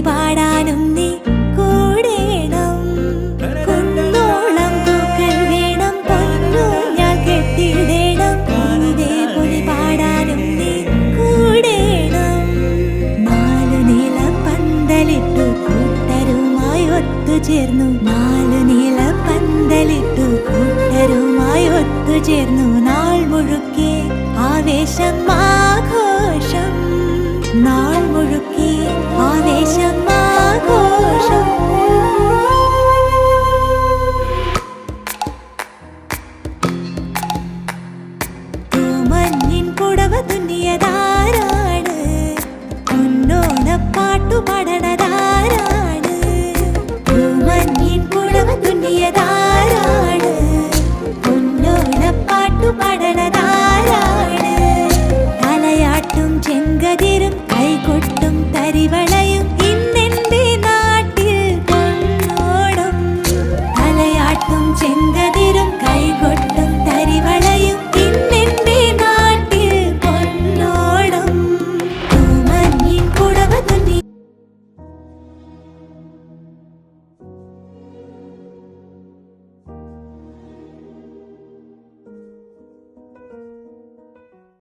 പാടാനും നീ കൂടേണം. കുന്നോളം പൂക്കൾ വേണം, പൊന്നു ഞാൻ കെട്ടിയിടേണം. ഇതേപോലെ പാടാനും നീ കൂടേണം. 4 നീല പന്തലിട്ടു കൂട്ടരുമായി ഒത്തുചേർന്നു. 4 നീല പന്തലിട്ടു കൂട്ടരുമായി ഒത്തുചേർന്നു. നാൾ മുഴുക്കെ ആവേശം ആഘോഷം. നാൾ മുഴുക്കെ